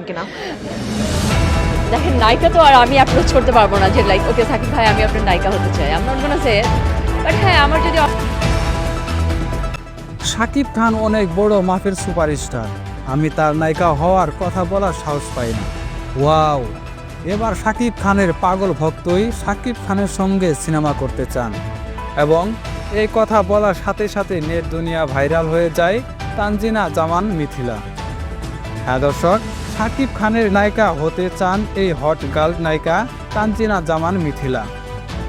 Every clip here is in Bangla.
কিনা। দেখেন নায়িকা তো আর আমি অ্যাপ্রোচ করতে পারবো না যে লাইক ওকে সাকিব ভাই আমি আপনার নায়িকা হতে চাই, আমি not gonna say it, but হ্যাঁ আমার যদি শাকিব খান অনেক বড় মাপের সুপারস্টার, আমি তার নায়িকা হওয়ার কথা বলার সাহস পাই না। ওয়াও, এবার শাকিব খানের পাগল ভক্তই শাকিব খানের সঙ্গে সিনেমা করতে চান এবং এই কথা বলার সাথে সাথে নেট দুনিয়া ভাইরাল হয়ে যায় তানজিনা জামান মিথিলা। হ্যাঁ দর্শক, শাকিব খানের নায়িকা হতে চান এই হট গার্ল নায়িকা তানজিনা জামান মিথিলা।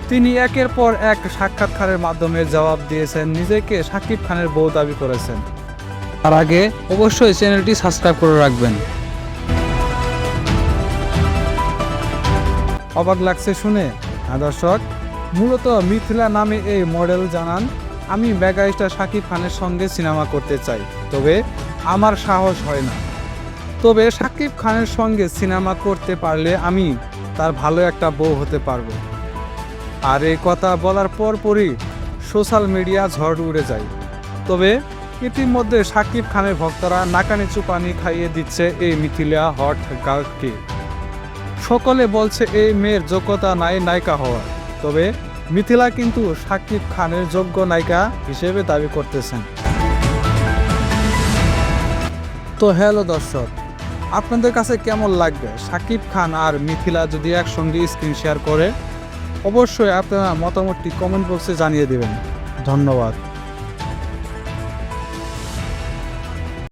তিনি একের পর এক সাক্ষাৎকারের মাধ্যমে জবাব দিয়েছেন, নিজেকে শাকিব খানের বউ দাবি করেছেন। তার আগে অবশ্যই চ্যানেলটি সাবস্ক্রাইব করে রাখবেন। অবাক লাগছে শুনে? হ্যাঁ দর্শক, মূলত মিথিলা নামে এই মডেল জানান, আমি মেগাস্টার শাকিব খানের সঙ্গে সিনেমা করতে চাই, তবে আমার সাহস হয় না। তবে শাকিব খানের সঙ্গে সিনেমা করতে পারলে আমি তার ভালো একটা বউ হতে পারবো। আর এই কথা বলার পরপরই সোশ্যাল মিডিয়া ঝড় উড়ে যায়। তবে ইতিমধ্যে শাকিব খানের ভক্তরা নাকানি চুপানি খাইয়ে দিচ্ছে এই মিথিলা হট গার্লকে। সকলে বলছে এই মেয়ের যোগ্যতা নাই নায়িকা হওয়ার, তবে মিথিলা কিন্তু শাকিব খানের যোগ্য নায়িকা হিসেবে দাবি করতেছেন। তো হ্যালো দর্শক, আপনাদের কাছে কেমন লাগবে শাকিব খান আর মিথিলা যদি একসঙ্গে স্ক্রিন শেয়ার করে? অবশ্যই আপনারা মতামতটি কমেন্ট বক্সে জানিয়ে দেবেন। ধন্যবাদ।